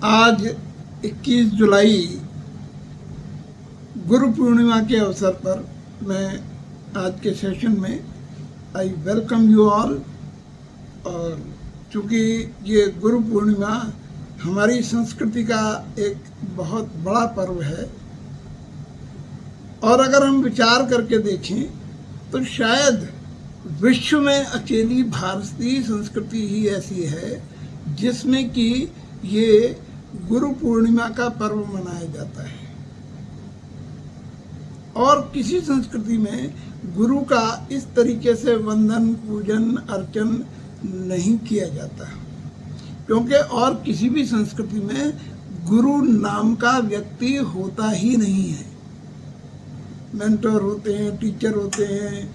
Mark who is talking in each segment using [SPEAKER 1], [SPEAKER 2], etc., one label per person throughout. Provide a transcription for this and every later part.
[SPEAKER 1] आज 21 जुलाई गुरु पूर्णिमा के अवसर पर मैं आज के सेशन में आई वेलकम यू ऑल। और चूँकि ये गुरु पूर्णिमा हमारी संस्कृति का एक बहुत बड़ा पर्व है और अगर हम विचार करके देखें तो शायद विश्व में अकेली भारतीय संस्कृति ही ऐसी है जिसमें कि ये गुरु पूर्णिमा का पर्व मनाया जाता है। और किसी संस्कृति में गुरु का इस तरीके से वंदन, पूजन, अर्चन नहीं किया जाता, क्योंकि और किसी भी संस्कृति में गुरु नाम का व्यक्ति होता ही नहीं है। मेंटर होते हैं, टीचर होते हैं,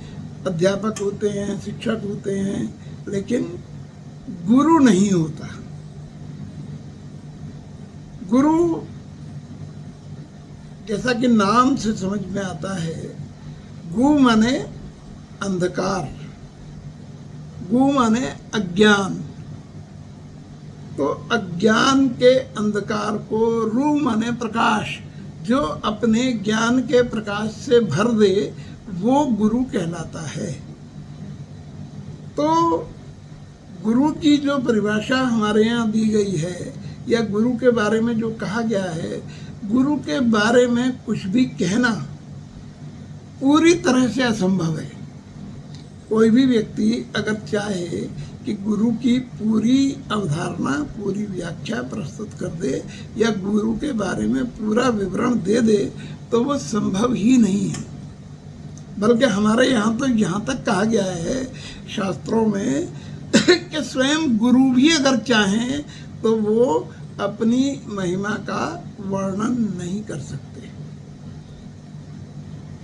[SPEAKER 1] अध्यापक होते हैं, शिक्षक होते हैं, लेकिन गुरु नहीं होता। गुरु जैसा कि नाम से समझ में आता है, गु माने अंधकार, गु माने अज्ञान। तो अज्ञान के अंधकार को रू माने प्रकाश, जो अपने ज्ञान के प्रकाश से भर दे वो गुरु कहलाता है। तो गुरु की जो परिभाषा हमारे यहाँ दी गई है या गुरु के बारे में जो कहा गया है, गुरु के बारे में कुछ भी कहना पूरी तरह से असंभव है। कोई भी व्यक्ति अगर चाहे कि गुरु की पूरी अवधारणा, पूरी व्याख्या प्रस्तुत कर दे या गुरु के बारे में पूरा विवरण दे दे तो वो संभव ही नहीं है। बल्कि हमारे यहाँ तो यहाँ तक कहा गया है शास्त्रों में कि स्वयं गुरु भी अगर चाहें तो वो अपनी महिमा का वर्णन नहीं कर सकते।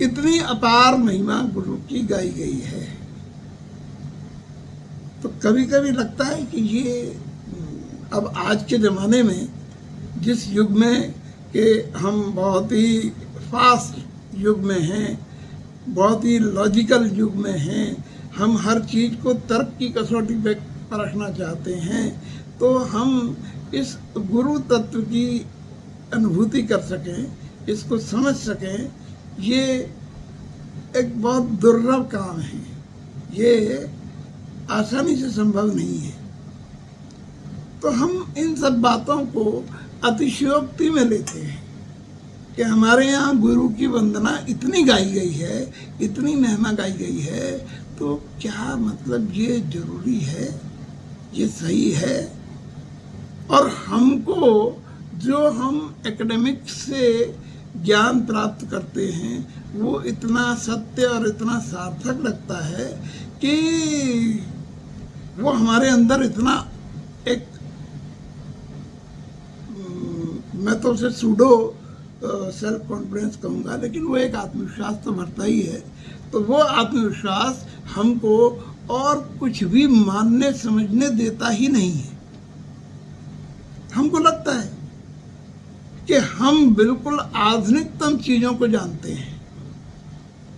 [SPEAKER 1] इतनी अपार महिमा गुरु की गाई गई है। तो कभी कभी लगता है कि ये अब आज के ज़माने में जिस युग में कि हम बहुत ही फास्ट युग में हैं, बहुत ही लॉजिकल युग में हैं, हम हर चीज़ को तर्क की कसौटी पे परखना चाहते हैं, तो हम इस गुरु तत्व की अनुभूति कर सकें, इसको समझ सकें, ये एक बहुत दुर्लभ काम है। ये आसानी से संभव नहीं है। तो हम इन सब बातों को अतिशयोक्ति में लेते हैं कि हमारे यहाँ गुरु की वंदना इतनी गाई गई है, इतनी महिमा गाई गई है, तो क्या मतलब ये जरूरी है, ये सही है? और हमको जो हम एकेडमिक से ज्ञान प्राप्त करते हैं वो इतना सत्य और इतना सार्थक लगता है कि वो हमारे अंदर इतना एक, मैं तो उसे सूडो सेल्फ कॉन्फिडेंस कहूँगा, लेकिन वो एक आत्मविश्वास तो भरता ही है। तो वो आत्मविश्वास हमको और कुछ भी मानने समझने देता ही नहीं है। हमको लगता है कि हम बिल्कुल आधुनिकतम चीज़ों को जानते हैं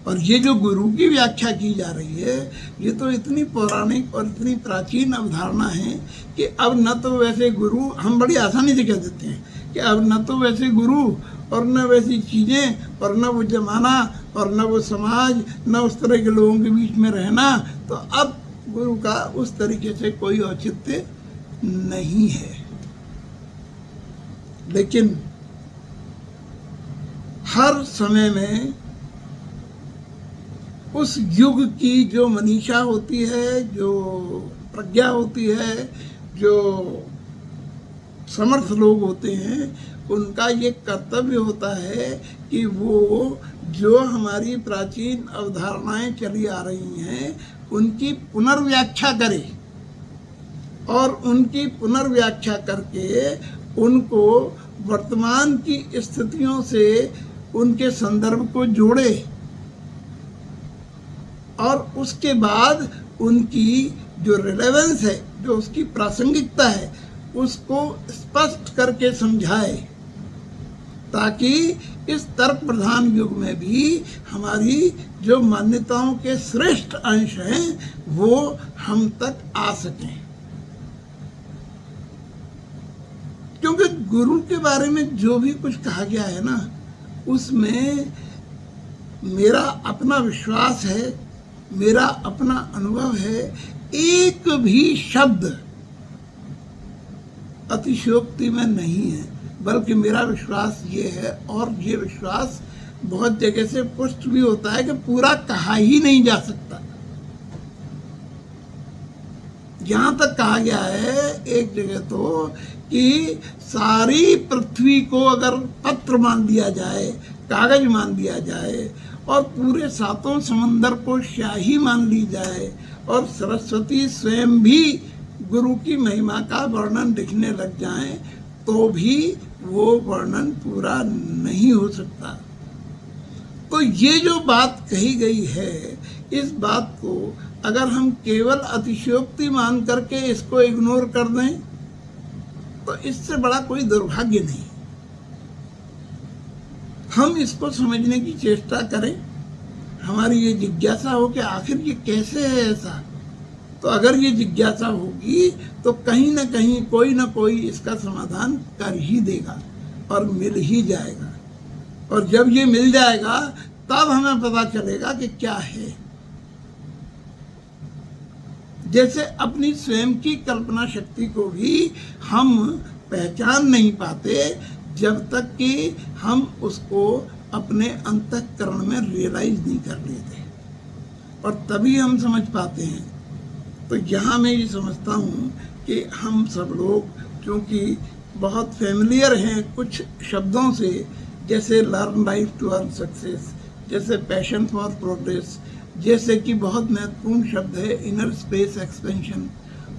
[SPEAKER 1] और ये जो गुरु की व्याख्या की जा रही है ये तो इतनी पौराणिक और इतनी प्राचीन अवधारणा है कि अब न तो वैसे गुरु, हम बड़ी आसानी से कह देते हैं कि अब न तो वैसे गुरु और न वैसी चीज़ें और न वो जमाना और न वो समाज, न उस तरह के लोगों के बीच में रहना, तो अब गुरु का उस तरीके से कोई औचित्य नहीं है। लेकिन हर समय में उस युग की जो मनीषा होती है, जो प्रज्ञा होती है, जो समर्थ लोग होते हैं, उनका ये कर्तव्य होता है कि वो जो हमारी प्राचीन अवधारणाएं चली आ रही हैं उनकी पुनर्व्याख्या करे और उनकी पुनर्व्याख्या करके उनको वर्तमान की स्थितियों से उनके संदर्भ को जोड़े और उसके बाद उनकी जो रिलेवेंस है, जो उसकी प्रासंगिकता है, उसको स्पष्ट करके समझाए, ताकि इस तर्क प्रधान युग में भी हमारी जो मान्यताओं के श्रेष्ठ अंश हैं वो हम तक आ सकें। क्योंकि गुरु के बारे में जो भी कुछ कहा गया है ना, उसमें मेरा अपना विश्वास है, मेरा अपना अनुभव है। एक भी शब्द अतिशयोक्ति में नहीं है, बल्कि मेरा विश्वास ये है, और ये विश्वास बहुत जगह से पुष्ट भी होता है कि पूरा कहा ही नहीं जा सकता। यहाँ तक कहा गया है एक जगह तो कि सारी पृथ्वी को अगर पत्र मान दिया जाए, कागज मान दिया जाए, और पूरे सातों समंदर को स्याही मान ली जाए, और सरस्वती स्वयं भी गुरु की महिमा का वर्णन लिखने लग जाएं, तो भी वो वर्णन पूरा नहीं हो सकता। तो ये जो बात कही गई है, इस बात को अगर हम केवल अतिशयोक्ति मान करके इसको इग्नोर कर दें, तो इससे बड़ा कोई दुर्भाग्य नहीं। हम इसको समझने की चेष्टा करें, हमारी ये जिज्ञासा हो कि आखिर ये कैसे है ऐसा। तो अगर ये जिज्ञासा होगी तो कहीं ना कहीं कोई ना कोई इसका समाधान कर ही देगा और मिल ही जाएगा। और जब ये मिल जाएगा तब हमें पता चलेगा कि क्या है। जैसे अपनी स्वयं की कल्पना शक्ति को भी हम पहचान नहीं पाते जब तक कि हम उसको अपने अंतःकरण में रियलाइज नहीं कर लेते, और तभी हम समझ पाते हैं। तो यहाँ मैं ये समझता हूँ कि हम सब लोग क्योंकि बहुत फेमिलियर हैं कुछ शब्दों से, जैसे learn life to earn success, जैसे पैशन फॉर प्रोग्रेस, जैसे कि बहुत महत्वपूर्ण शब्द है इनर स्पेस एक्सपेंशन।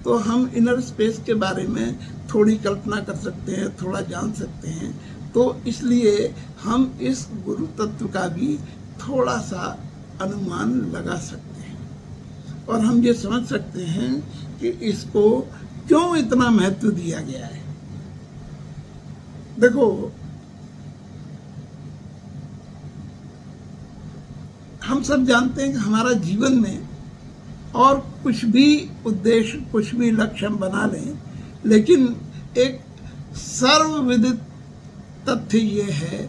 [SPEAKER 1] तो हम इनर स्पेस के बारे में थोड़ी कल्पना कर सकते हैं, थोड़ा जान सकते हैं। तो इसलिए हम इस गुरु तत्व का भी थोड़ा सा अनुमान लगा सकते हैं, और हम ये समझ सकते हैं कि इसको क्यों इतना महत्व दिया गया है। देखो, हम सब जानते हैं कि हमारा जीवन में और कुछ भी उद्देश्य, कुछ भी लक्ष्य हम बना लें, लेकिन एक सर्वविदित तथ्य ये है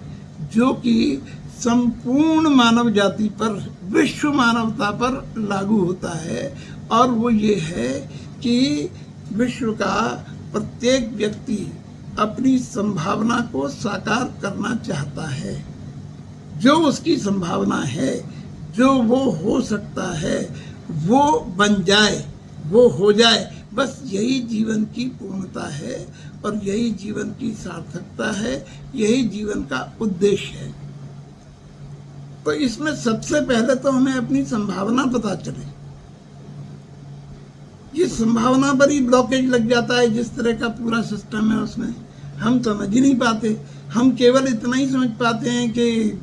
[SPEAKER 1] जो कि संपूर्ण मानव जाति पर, विश्व मानवता पर लागू होता है, और वो ये है कि विश्व का प्रत्येक व्यक्ति अपनी संभावना को साकार करना चाहता है। जो उसकी संभावना है, जो वो हो सकता है, वो बन जाए, वो हो जाए। बस यही जीवन की पूर्णता है, और यही जीवन की सार्थकता है, यही जीवन का उद्देश्य है। तो इसमें सबसे पहले तो हमें अपनी संभावना पता चले। ये संभावना पर ही ब्लॉकेज लग जाता है। जिस तरह का पूरा सिस्टम है उसमें हम समझ ही नहीं पाते। हम केवल इतना ही समझ पाते हैं कि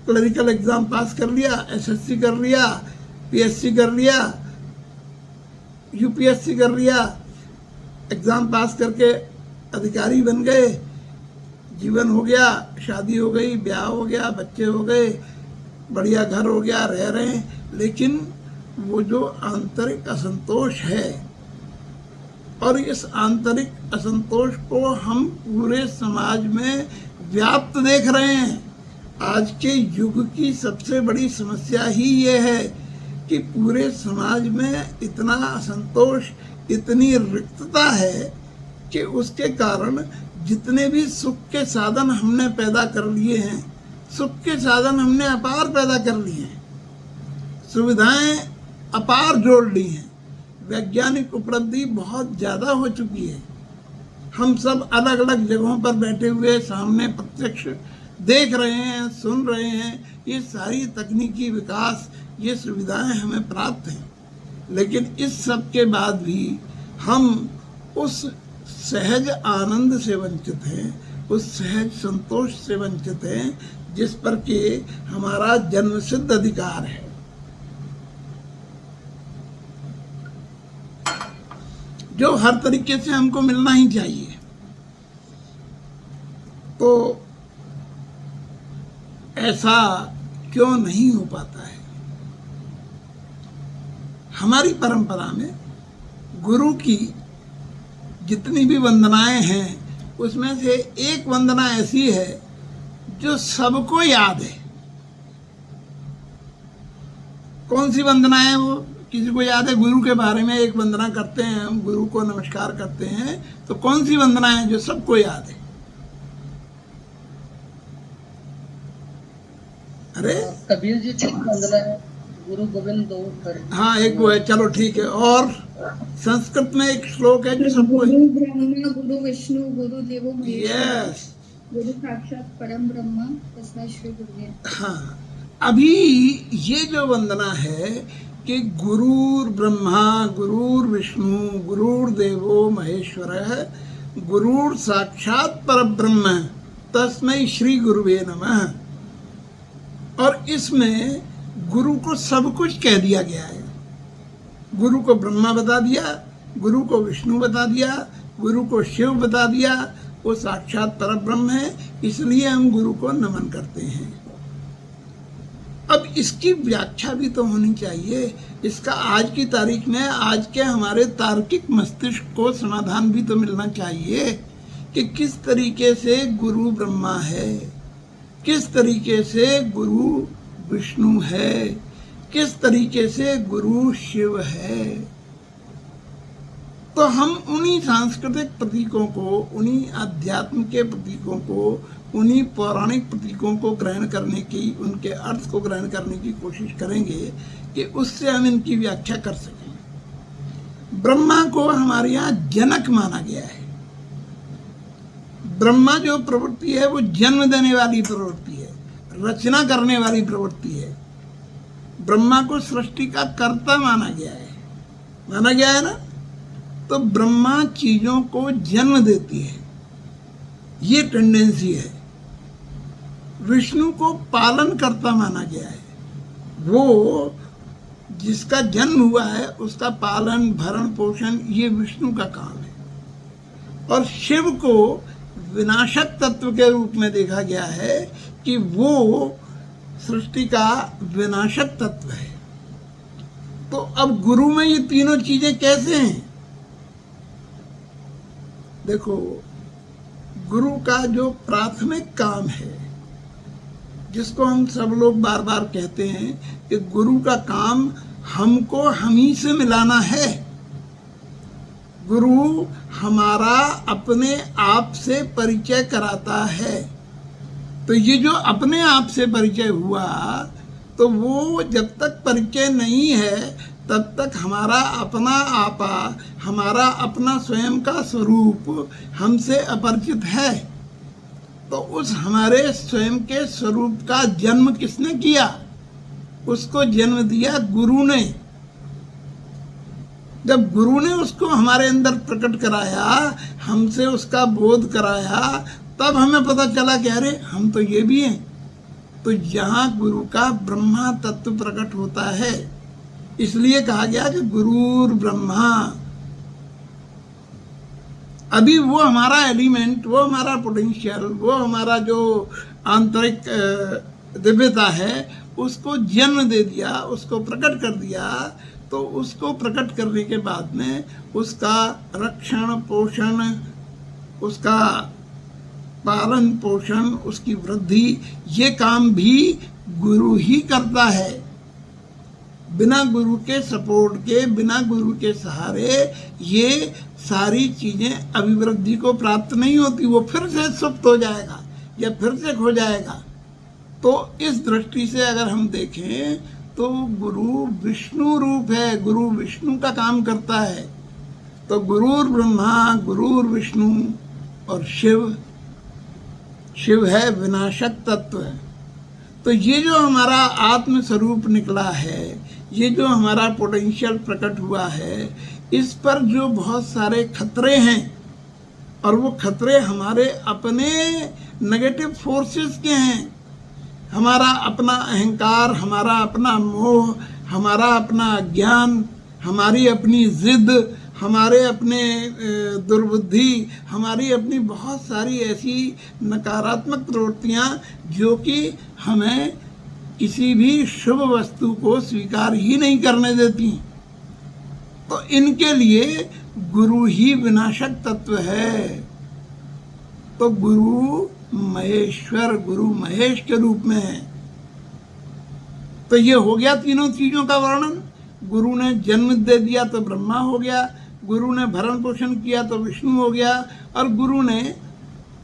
[SPEAKER 1] क्लरिकल एग्जाम पास कर लिया, एसएससी कर लिया, पीएससी कर लिया, यूपीएससी कर लिया, एग्जाम पास करके अधिकारी बन गए, जीवन हो गया, शादी हो गई, ब्याह हो गया, बच्चे हो गए, बढ़िया घर हो गया, रह रहे हैं। लेकिन वो जो आंतरिक असंतोष है, और इस आंतरिक असंतोष को हम पूरे समाज में व्याप्त देख रहे हैं। आज के युग की सबसे बड़ी समस्या ही ये है कि पूरे समाज में इतना असंतोष, इतनी रिक्तता है कि उसके कारण जितने भी सुख के साधन हमने पैदा कर लिए हैं, सुख के साधन हमने अपार पैदा कर लिए हैं, सुविधाएं अपार जोड़ ली हैं, वैज्ञानिक उपलब्धि बहुत ज़्यादा हो चुकी है। हम सब अलग अलग जगहों पर बैठे हुए सामने प्रत्यक्ष देख रहे हैं, सुन रहे हैं। ये सारी तकनीकी विकास, ये सुविधाएं हमें प्राप्त हैं, लेकिन इस सब के बाद भी हम उस सहज आनंद से वंचित हैं, उस सहज संतोष से वंचित हैं जिस पर कि हमारा जन्मसिद्ध अधिकार है। जो हर तरीके से हमको मिलना ही चाहिए। तो ऐसा क्यों नहीं हो पाता है? हमारी परंपरा में गुरु की जितनी भी वंदनाएं हैं उसमें से एक वंदना ऐसी है जो सबको याद है। कौन सी वंदना है वो? किसी को याद है? गुरु के बारे में एक वंदना करते हैं हम, गुरु को नमस्कार करते हैं, तो कौन सी वंदना है जो सबको याद है? अरे
[SPEAKER 2] कबीर जी की वंदना है, गुरु गोविंद दो कर।
[SPEAKER 1] हाँ, एक वो है, चलो ठीक है। और संस्कृत में एक श्लोक है जो सबको,
[SPEAKER 3] गुरु ब्रह्मा गुरु विष्णु गुरु देवो महेश्वरः
[SPEAKER 1] यस,
[SPEAKER 3] गुरु साक्षात परम ब्रह्म तस्मै श्री गुरुवे।
[SPEAKER 1] हाँ। अभी ये जो वंदना है कि गुरुर ब्रह्मा गुरुर विष्णु गुरुर देवो महेश्वरः गुरुर साक्षात परब्रह्म तस्मै श्री गुरुवे नमः, और इसमें गुरु को सब कुछ कह दिया गया है। गुरु को ब्रह्मा बता दिया, गुरु को विष्णु बता दिया, गुरु को शिव बता दिया, वो साक्षात परब्रह्म है, इसलिए हम गुरु को नमन करते हैं। अब इसकी व्याख्या भी तो होनी चाहिए, इसका आज की तारीख में आज के हमारे तार्किक मस्तिष्क को समाधान भी तो मिलना चाहिए कि किस तरीके से गुरु ब्रह्मा है, किस तरीके से गुरु विष्णु है, किस तरीके से गुरु शिव है। तो हम उन्हीं सांस्कृतिक प्रतीकों को, उन्हीं अध्यात्म के प्रतीकों को, उन्हीं पौराणिक प्रतीकों को ग्रहण करने की, उनके अर्थ को ग्रहण करने की कोशिश करेंगे कि उससे हम इनकी व्याख्या कर सकें। ब्रह्मा को हमारे यहाँ जनक माना गया है। ब्रह्मा जो प्रवृत्ति है वो जन्म देने वाली प्रवृत्ति है, रचना करने वाली प्रवृत्ति है। ब्रह्मा को सृष्टि का कर्ता माना गया है ना। तो ब्रह्मा चीजों को जन्म देती है, ये टेंडेंसी है। विष्णु को पालन करता माना गया है, वो जिसका जन्म हुआ है उसका पालन भरण पोषण ये विष्णु का काम है। और शिव को विनाशक तत्व के रूप में देखा गया है कि वो सृष्टि का विनाशक तत्व है। तो अब गुरु में ये तीनों चीजें कैसे हैं? देखो, गुरु का जो प्राथमिक काम है, जिसको हम सब लोग बार बार कहते हैं कि गुरु का काम हमको हम ही से मिलाना है। गुरु हमारा अपने आप से परिचय कराता है। तो ये जो अपने आप से परिचय हुआ, तो वो जब तक परिचय नहीं है तब तक हमारा अपना आपा, हमारा अपना स्वयं का स्वरूप हमसे अपरिचित है। तो उस हमारे स्वयं के स्वरूप का जन्म किसने किया? उसको जन्म दिया गुरु ने। जब गुरु ने उसको हमारे अंदर प्रकट कराया, हमसे उसका बोध कराया, तब हमें पता चला कि अरे हम तो ये भी हैं। तो यहाँ गुरु का ब्रह्मा तत्व प्रकट होता है। इसलिए कहा गया कि गुरुर ब्रह्मा। अभी वो हमारा एलिमेंट, वो हमारा पोटेंशियल, वो हमारा जो आंतरिक दिव्यता है, उसको जन्म दे दिया, उसको प्रकट कर दिया। तो उसको प्रकट करने के बाद में उसका रक्षण पोषण, उसका पालन पोषण, उसकी वृद्धि, ये काम भी गुरु ही करता है। बिना गुरु के सपोर्ट के, बिना गुरु के सहारे ये सारी चीजें अभिवृद्धि को प्राप्त नहीं होती। वो फिर से सुप्त हो जाएगा या फिर से खो जाएगा। तो इस दृष्टि से अगर हम देखें तो गुरु विष्णु रूप है, गुरु विष्णु का काम करता है। तो गुरुर ब्रह्मा गुरुर विष्णु और शिव है विनाशक तत्व। तो ये जो हमारा आत्म स्वरूप निकला है, ये जो हमारा पोटेंशियल प्रकट हुआ है, इस पर जो बहुत सारे खतरे हैं, और वो खतरे हमारे अपने नेगेटिव फोर्सेस के हैं। हमारा अपना अहंकार, हमारा अपना मोह, हमारा अपना ज्ञान, हमारी अपनी जिद, हमारे अपने दुर्बुद्धि, हमारी अपनी बहुत सारी ऐसी नकारात्मक प्रवृत्तियां जो कि हमें किसी भी शुभ वस्तु को स्वीकार ही नहीं करने देती। तो इनके लिए गुरु ही विनाशक तत्व है। तो गुरु महेश्वर, गुरु महेश के रूप में है। तो ये हो गया तीनों चीजों का वर्णन। गुरु ने जन्म दे दिया तो ब्रह्मा हो गया, गुरु ने भरण पोषण किया तो विष्णु हो गया, और गुरु ने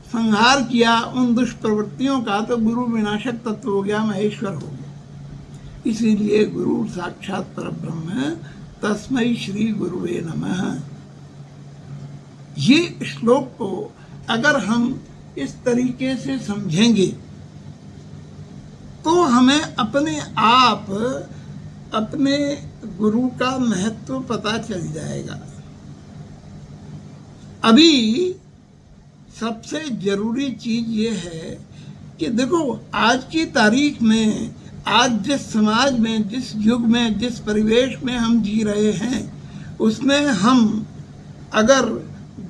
[SPEAKER 1] संहार किया उन दुष्प्रवृत्तियों का तो गुरु विनाशक तत्व हो गया, महेश्वर हो गया। इसीलिए गुरु साक्षात परब्रह्म, तस्मै श्री गुरुवे नमः। ये श्लोक को अगर हम इस तरीके से समझेंगे तो हमें अपने आप अपने गुरु का महत्व पता चल जाएगा। अभी सबसे जरूरी चीज ये है कि देखो, आज की तारीख में, आज जिस समाज में, जिस युग में, जिस परिवेश में हम जी रहे हैं, उसमें हम अगर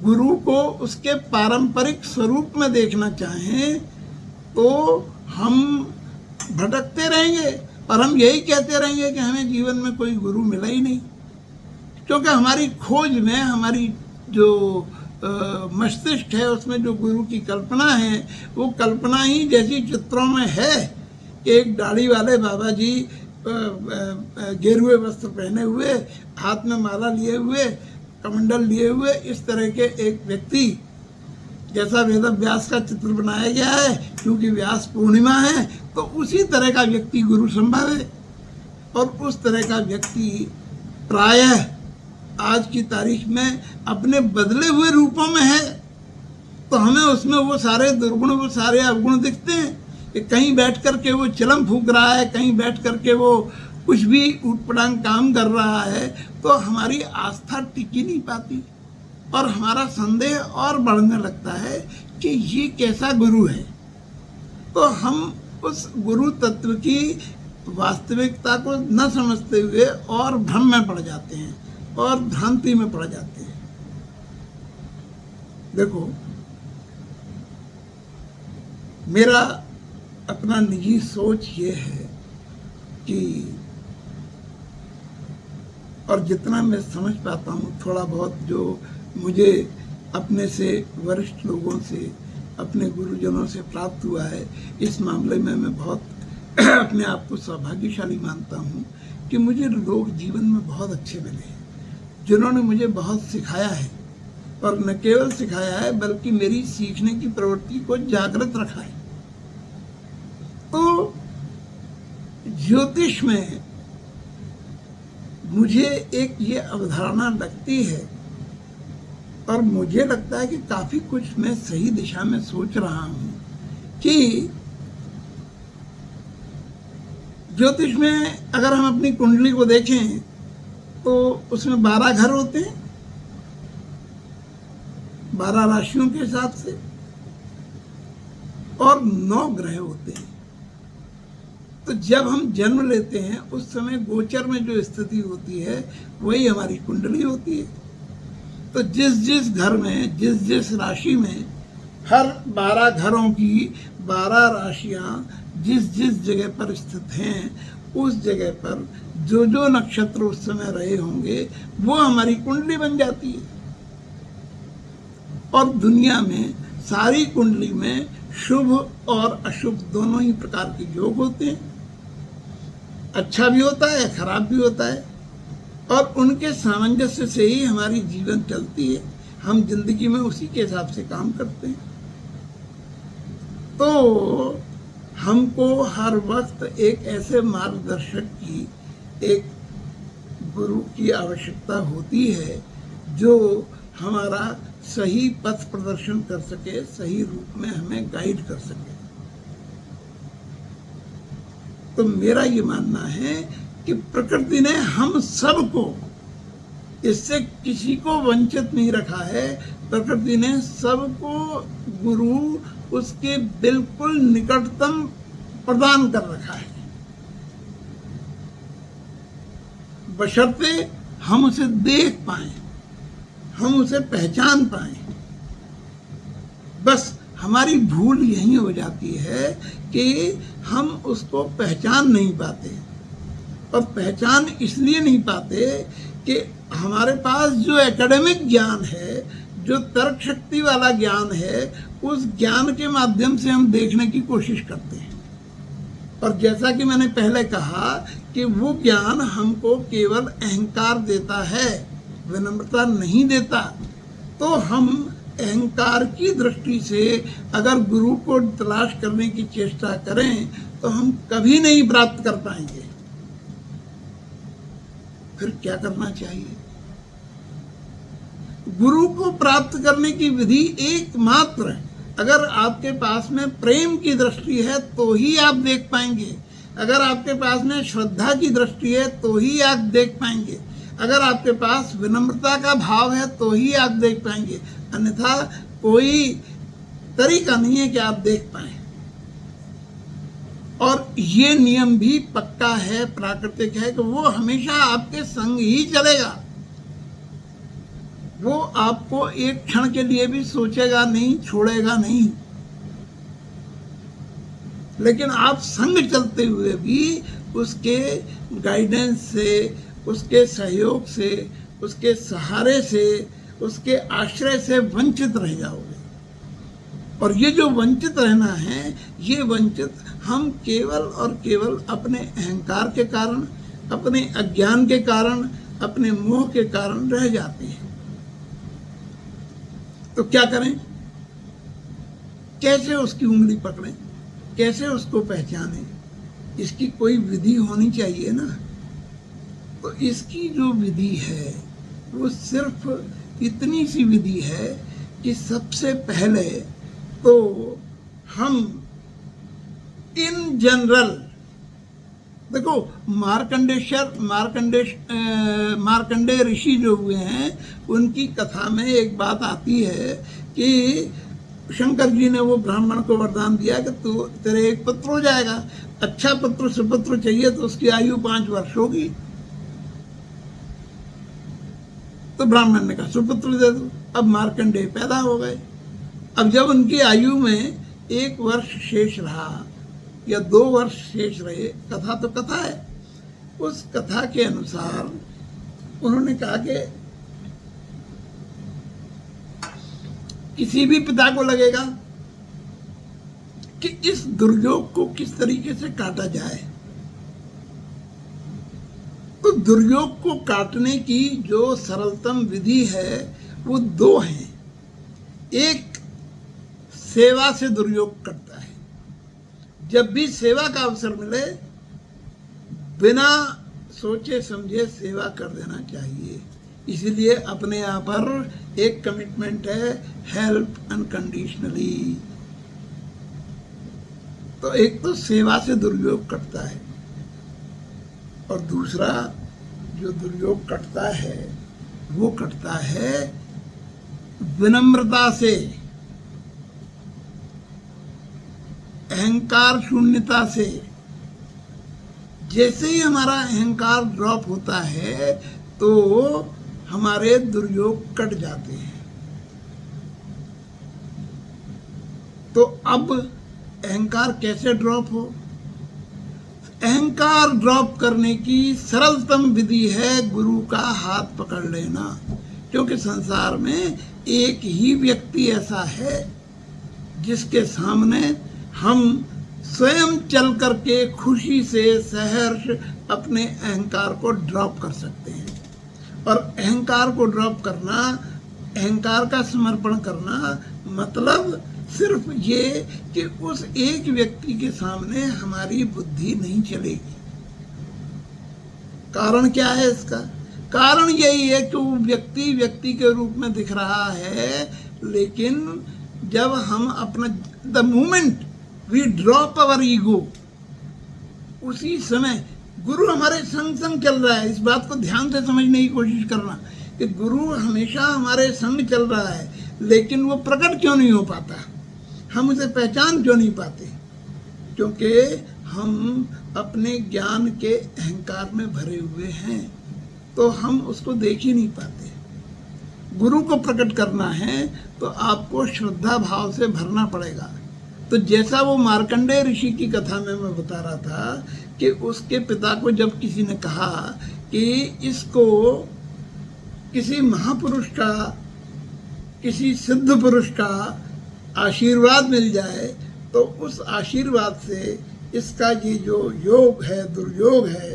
[SPEAKER 1] गुरु को उसके पारंपरिक स्वरूप में देखना चाहें तो हम भटकते रहेंगे और हम यही कहते रहेंगे कि हमें जीवन में कोई गुरु मिला ही नहीं, क्योंकि हमारी खोज में, हमारी जो मस्तिष्क है, उसमें जो गुरु की कल्पना है वो कल्पना ही जैसी चित्रों में है कि एक दाढ़ी वाले बाबा जी गेरुए वस्त्र पहने हुए, हाथ में माला लिए हुए, कमंडल लिए हुए, इस तरह के एक व्यक्ति, जैसा वेद व्यास का चित्र बनाया गया है, क्योंकि व्यास पूर्णिमा है तो उसी तरह का व्यक्ति गुरु संभव है। और उस तरह का व्यक्ति प्रायः आज की तारीख में अपने बदले हुए रूपों में है, तो हमें उसमें वो सारे दुर्गुण, वो सारे अवगुण दिखते हैं कि कहीं बैठ कर के वो चिलम फूंक रहा है, कहीं बैठ कर के वो कुछ भी ऊटपटांग काम कर रहा है, तो हमारी आस्था टिकी नहीं पाती और हमारा संदेह और बढ़ने लगता है कि ये कैसा गुरु है। तो हम उस गुरु तत्व की वास्तविकता को न समझते हुए और भ्रम में पड़ जाते हैं और भ्रांति में पड़ जाते हैं। देखो, मेरा अपना निजी सोच ये है कि, और जितना मैं समझ पाता हूँ, थोड़ा बहुत जो मुझे अपने से वरिष्ठ लोगों से, अपने गुरुजनों से प्राप्त हुआ है, इस मामले में मैं बहुत अपने आप को सौभाग्यशाली मानता हूँ कि मुझे लोग जीवन में बहुत अच्छे मिले हैं, जिन्होंने मुझे बहुत सिखाया है, और न केवल सिखाया है बल्कि मेरी सीखने की प्रवृत्ति को जागृत रखा है। तो ज्योतिष में मुझे एक ये अवधारणा लगती है, और मुझे लगता है कि काफी कुछ मैं सही दिशा में सोच रहा हूं, कि ज्योतिष में अगर हम अपनी कुंडली को देखें तो उसमें 12 घर होते हैं, 12 राशियों के हिसाब से, और 9 ग्रह होते हैं। तो जब हम जन्म लेते हैं उस समय गोचर में जो स्थिति होती है वही हमारी कुंडली होती है। तो जिस जिस घर में, जिस जिस राशि में, हर 12 घरों की 12 राशियां जिस जिस जगह पर स्थित हैं, उस जगह पर जो जो नक्षत्र उस समय रहे होंगे वो हमारी कुंडली बन जाती है। और दुनिया में सारी कुंडली में शुभ और अशुभ दोनों ही प्रकार के योग होते हैं, अच्छा भी होता है, खराब भी होता है, और उनके सामंजस्य से ही हमारी जीवन चलती है। हम जिंदगी में उसी के हिसाब से काम करते हैं। तो हमको हर वक्त एक ऐसे मार्गदर्शक की, एक गुरु की आवश्यकता होती है जो हमारा सही पथ प्रदर्शन कर सके, सही रूप में हमें गाइड कर सके। तो मेरा ये मानना है कि प्रकृति ने हम सबको, इससे किसी को वंचित नहीं रखा है। प्रकृति ने सबको गुरु उसके बिल्कुल निकटतम प्रदान कर रखा है, बशर्ते हम उसे देख पाएं, हम उसे पहचान पाएं। बस हमारी भूल यही हो जाती है कि हम उसको पहचान नहीं पाते, और पहचान इसलिए नहीं पाते कि हमारे पास जो एकेडमिक ज्ञान है, जो तर्क शक्ति वाला ज्ञान है, उस ज्ञान के माध्यम से हम देखने की कोशिश करते हैं। और जैसा कि मैंने पहले कहा कि वो ज्ञान हमको केवल अहंकार देता है, विनम्रता नहीं देता। तो हम अहंकार की दृष्टि से अगर गुरु को तलाश करने की चेष्टा करें तो हम कभी नहीं प्राप्त कर पाएंगे। फिर क्या करना चाहिए? गुरु को प्राप्त करने की विधि एकमात्र है। अगर आपके पास में प्रेम की दृष्टि है तो ही आप देख पाएंगे, अगर आपके पास में श्रद्धा की दृष्टि है तो ही आप देख पाएंगे, अगर आपके पास विनम्रता का भाव है तो ही आप देख पाएंगे, अन्यथा कोई तरीका नहीं है कि आप देख पाएं। और ये नियम भी पक्का है, प्राकृतिक है, कि वो हमेशा आपके संग ही चलेगा। वो आपको एक क्षण के लिए भी सोचेगा नहीं, छोड़ेगा नहीं। लेकिन आप संग चलते हुए भी उसके गाइडेंस से, उसके सहयोग से, उसके सहारे से, उसके आश्रय से वंचित रह जाओगे। और ये जो वंचित रहना है, ये वंचित हम केवल और केवल अपने अहंकार के कारण, अपने अज्ञान के कारण, अपने मोह के कारण रह जाते हैं। तो क्या करें? कैसे उसकी उंगली पकड़ें? कैसे उसको पहचानें? इसकी कोई विधि होनी चाहिए ना। तो इसकी जो विधि है वो सिर्फ इतनी सी विधि है कि सबसे पहले तो हम इन जनरल, देखो मार्कंडेय ऋषि जो हुए हैं उनकी कथा में एक बात आती है कि शंकर जी ने वो ब्राह्मण को वरदान दिया कि तू तेरे एक पुत्र हो जाएगा, अच्छा पुत्र सुपुत्र चाहिए तो उसकी आयु 5 वर्ष होगी। तो ब्राह्मण ने कहा सुपुत्र दे दो। अब मार्कंडेय पैदा हो गए। अब जब उनकी आयु में 1 वर्ष शेष रहा या 2 वर्ष शेष रहे, कथा तो कथा है, उस कथा के अनुसार उन्होंने कहा कि किसी भी पिता को लगेगा कि इस दुर्योग को किस तरीके से काटा जाए। तो दुर्योग को काटने की जो सरलतम विधि है वो 2 हैं। एक, सेवा से दुर्योग कटता है। जब भी सेवा का अवसर मिले, बिना सोचे समझे सेवा कर देना चाहिए। इसीलिए अपने यहाँ पर एक कमिटमेंट है, हेल्प अनकंडीशनली। तो एक तो सेवा से दुर्योग कटता है, और दूसरा जो दुर्योग कटता है वो कटता है विनम्रता से, अहंकार शून्यता से। जैसे ही हमारा अहंकार ड्रॉप होता है तो हमारे दुर्योग कट जाते हैं। तो अब अहंकार कैसे ड्रॉप हो? अहंकार ड्रॉप करने की सरलतम विधि है गुरु का हाथ पकड़ लेना। क्योंकि संसार में एक ही व्यक्ति ऐसा है जिसके सामने हम स्वयं चल करके खुशी से सहर्ष अपने अहंकार को ड्रॉप कर सकते हैं। और अहंकार को ड्रॉप करना, अहंकार का समर्पण करना, मतलब सिर्फ ये कि उस एक व्यक्ति के सामने हमारी बुद्धि नहीं चलेगी। कारण क्या है इसका? कारण यही है कि वो व्यक्ति व्यक्ति के रूप में दिख रहा है, लेकिन जब हम अपना the moment we drop our ego, उसी समय गुरु हमारे संग संग चल रहा है। इस बात को ध्यान से समझने की कोशिश करना कि गुरु हमेशा हमारे संग चल रहा है, लेकिन वो प्रकट क्यों नहीं हो पाता, हम उसे पहचान क्यों नहीं पाते? क्योंकि हम अपने ज्ञान के अहंकार में भरे हुए हैं, तो हम उसको देख ही नहीं पाते। गुरु को प्रकट करना है तो आपको श्रद्धा भाव से भरना पड़ेगा। तो जैसा वो मार्कंडेय ऋषि की कथा में मैं बता रहा था कि उसके पिता को जब किसी ने कहा कि इसको किसी महापुरुष का किसी सिद्ध पुरुष का आशीर्वाद मिल जाए तो उस आशीर्वाद से इसका ये जो योग है, दुर्योग है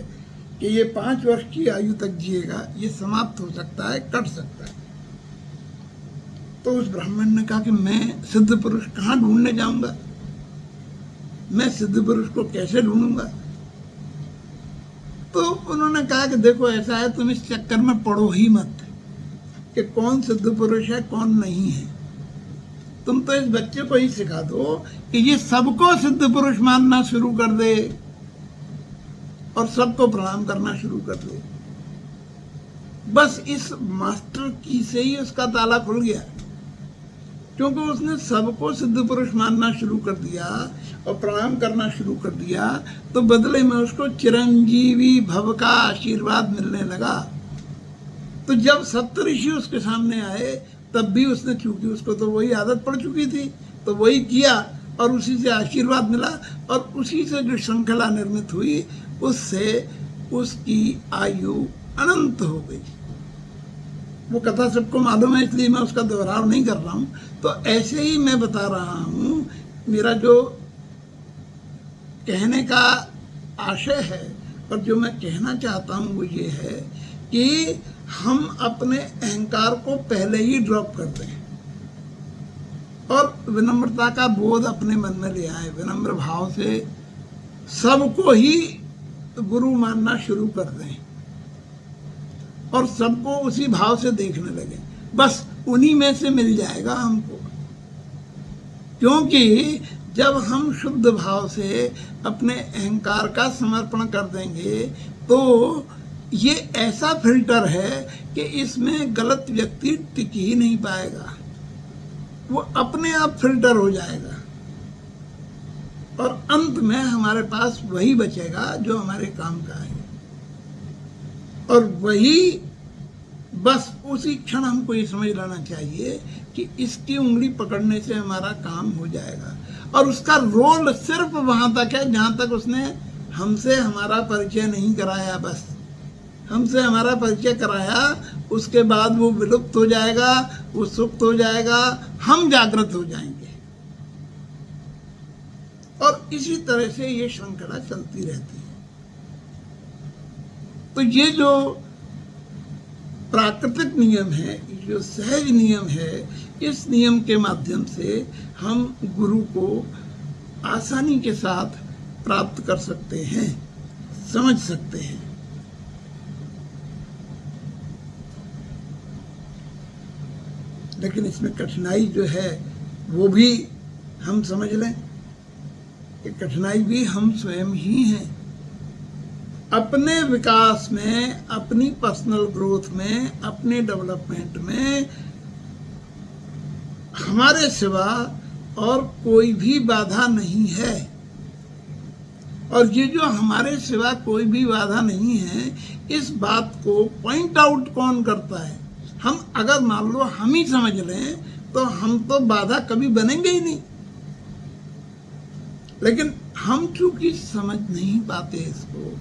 [SPEAKER 1] कि ये 5 वर्ष की आयु तक जिएगा, ये समाप्त हो सकता है, कट सकता है। तो उस ब्राह्मण ने कहा कि मैं सिद्ध पुरुष कहाँ ढूंढने जाऊंगा, मैं सिद्ध पुरुष को कैसे ढूंढूंगा। तो उन्होंने कहा कि देखो ऐसा है, तुम इस चक्कर में पड़ो ही मत कि कौन सिद्ध पुरुष है कौन नहीं है। तुम तो इस बच्चे को ही सिखा दो कि ये सबको सिद्ध पुरुष मानना शुरू कर दे और सबको प्रणाम करना शुरू कर दे। बस इस मास्टर की से ही उसका ताला खुल गया, क्योंकि उसने सबको सिद्ध पुरुष मानना शुरू कर दिया और प्रणाम करना शुरू कर दिया। तो बदले में उसको चिरंजीवी भव का आशीर्वाद मिलने लगा। तो जब सप्तऋषि उसके सामने आए तब भी उसने, चूंकि उसको तो वही आदत पड़ चुकी थी, तो वही किया और उसी से आशीर्वाद मिला और उसी से जो श्रृंखला निर्मित हुई उससे उसकी आयु अनंत हो गई। वो कथा सबको मालूम है, इसलिए मैं उसका दोहराव नहीं कर रहा हूँ। तो ऐसे ही मैं बता रहा हूँ, मेरा जो कहने का आशय है और जो मैं कहना चाहता हूँ वो ये है कि हम अपने अहंकार को पहले ही ड्रॉप कर दें और विनम्रता का बोध अपने मन में ले आए। विनम्र भाव से सबको ही गुरु मानना शुरू कर दें और सबको उसी भाव से देखने लगे। बस उन्हीं में से मिल जाएगा हमको, क्योंकि जब हम शुद्ध भाव से अपने अहंकार का समर्पण कर देंगे तो ये ऐसा फिल्टर है कि इसमें गलत व्यक्ति टिक ही नहीं पाएगा, वो अपने आप फिल्टर हो जाएगा और अंत में हमारे पास वही बचेगा जो हमारे काम का है। और वही बस उसी क्षण हमको ये समझ लेना चाहिए कि इसकी उंगली पकड़ने से हमारा काम हो जाएगा। और उसका रोल सिर्फ वहां तक है जहां तक उसने हमसे हमारा परिचय नहीं कराया। बस हमसे हमारा परिचय कराया, उसके बाद वो विलुप्त हो जाएगा, वो सुप्त हो जाएगा, हम जागृत हो जाएंगे। और इसी तरह से ये श्रृंखला चलती रहती है। तो ये जो प्राकृतिक नियम है, जो सहज नियम है, इस नियम के माध्यम से हम गुरु को आसानी के साथ प्राप्त कर सकते हैं, समझ सकते हैं। लेकिन इसमें कठिनाई जो है वो भी हम समझ लें कि कठिनाई भी हम स्वयं ही हैं। अपने विकास में, अपनी पर्सनल ग्रोथ में, अपने डेवलपमेंट में हमारे सिवा और कोई भी बाधा नहीं है। और ये जो हमारे सिवा कोई भी बाधा नहीं है, इस बात को पॉइंट आउट कौन करता है? हम अगर मान लो हम ही समझ लें तो हम तो बाधा कभी बनेंगे ही नहीं। लेकिन हम चूंकि समझ नहीं पाते इसको,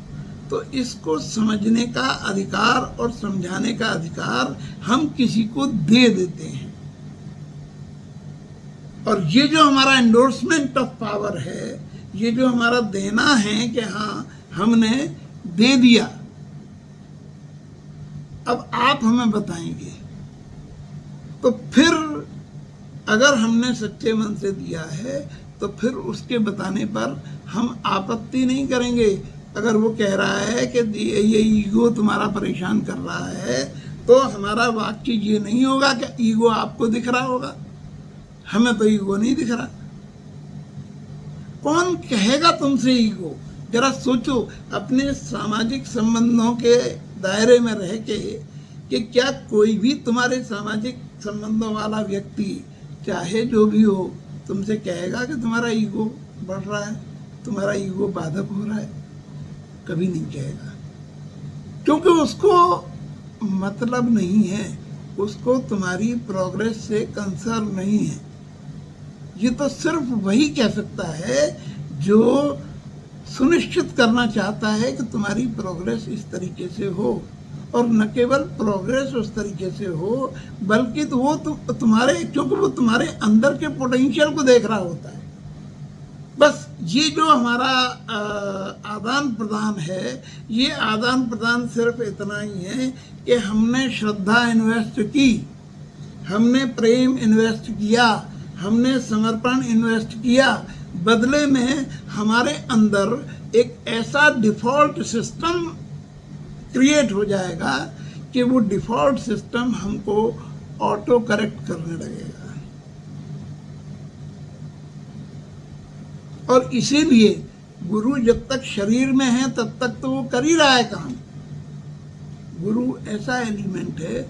[SPEAKER 1] तो इसको समझने का अधिकार और समझाने का अधिकार हम किसी को दे देते हैं। और ये जो हमारा एंडोर्समेंट ऑफ पावर है, ये जो हमारा देना है कि हाँ हमने दे दिया, अब आप हमें बताएंगे। तो फिर अगर हमने सच्चे मन से दिया है तो फिर उसके बताने पर हम आपत्ति नहीं करेंगे। अगर वो कह रहा है कि ये ईगो तुम्हारा परेशान कर रहा है, तो हमारा वाक्य ये नहीं होगा कि ईगो आपको दिख रहा होगा, हमें तो ईगो नहीं दिख रहा। कौन कहेगा तुमसे ईगो? जरा सोचो, अपने सामाजिक संबंधों के दायरे में रह के कि क्या कोई भी तुम्हारे सामाजिक संबंधों वाला व्यक्ति, चाहे जो भी हो, तुमसे कहेगा कि तुम्हारा ईगो बढ़ रहा है, तुम्हारा ईगो बाधक हो रहा है? कभी नहीं कहेगा, क्योंकि उसको मतलब नहीं है, उसको तुम्हारी प्रोग्रेस से कंसर्न नहीं है। ये तो सिर्फ वही कह सकता है जो सुनिश्चित करना चाहता है कि तुम्हारी प्रोग्रेस इस तरीके से हो। और न केवल प्रोग्रेस उस तरीके से हो, बल्कि तो वो तुम्हारे, क्योंकि वो तुम्हारे अंदर के पोटेंशियल को देख रहा होता है। बस ये जो हमारा आदान प्रदान है, ये आदान प्रदान सिर्फ इतना ही है कि हमने श्रद्धा इन्वेस्ट की, हमने प्रेम इन्वेस्ट किया, हमने समर्पण इन्वेस्ट किया, बदले में हमारे अंदर एक ऐसा डिफ़ॉल्ट सिस्टम क्रिएट हो जाएगा कि वो डिफ़ॉल्ट सिस्टम हमको ऑटो करेक्ट करने लगेगा। और इसीलिए गुरु जब तक शरीर में है तब तक तो वो कर ही रहा है काम। गुरु ऐसा एलिमेंट है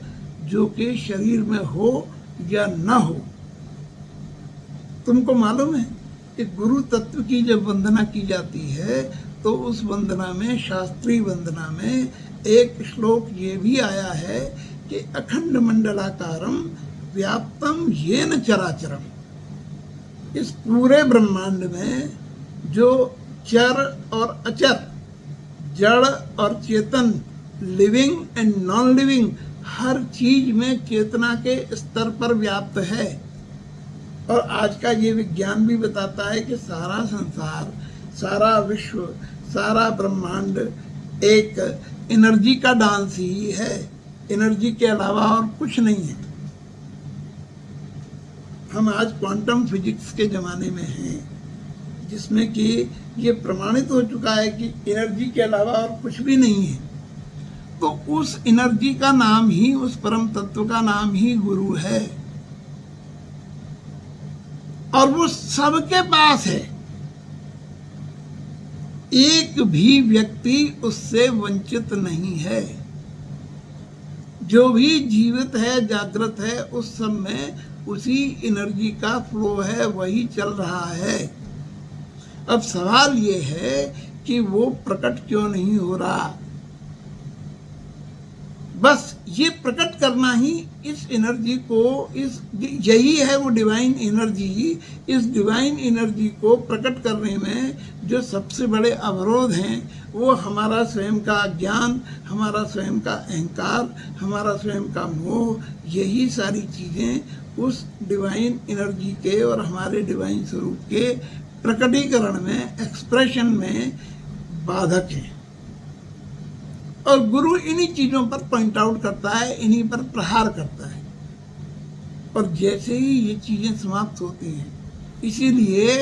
[SPEAKER 1] जो कि शरीर में हो या न हो। तुमको मालूम है कि गुरु तत्व की जब वंदना की जाती है तो उस वंदना में, शास्त्रीय वंदना में, एक श्लोक ये भी आया है कि अखंड मंडलाकारम व्याप्तम येन चराचरम। इस पूरे ब्रह्मांड में जो चर और अचर, जड़ और चेतन, लिविंग एंड नॉन लिविंग, हर चीज में चेतना के स्तर पर व्याप्त है। और आज का ये विज्ञान भी बताता है कि सारा संसार, सारा विश्व, सारा ब्रह्मांड एक एनर्जी का डांस ही है, एनर्जी के अलावा और कुछ नहीं है। हम आज क्वांटम फिजिक्स के ज़माने में हैं, जिसमें कि ये प्रमाणित हो चुका है कि एनर्जी के अलावा और कुछ भी नहीं है। तो उस एनर्जी का नाम ही, उस परम तत्व का नाम ही गुरु है, और वो सबके पास है। एक भी व्यक्ति उससे वंचित नहीं है। जो भी जीवित है, जागृत है, उस सब में उसी एनर्जी का फ्लो है, वही चल रहा है। अब सवाल ये है कि वो प्रकट क्यों नहीं हो रहा। बस ये प्रकट करना ही इस एनर्जी को, यही है वो डिवाइन एनर्जी। इस डिवाइन एनर्जी को प्रकट करने में जो सबसे बड़े अवरोध हैं वो हमारा स्वयं का अज्ञान, हमारा स्वयं का अहंकार, हमारा स्वयं का मोह, यही सारी चीज़ें उस डिवाइन एनर्जी के और हमारे डिवाइन स्वरूप के प्रकटीकरण में, एक्सप्रेशन में बाधक है। और गुरु इन्हीं चीज़ों पर पॉइंट आउट करता है, इन्हीं पर प्रहार करता है। और जैसे ही ये चीज़ें समाप्त होती हैं, इसीलिए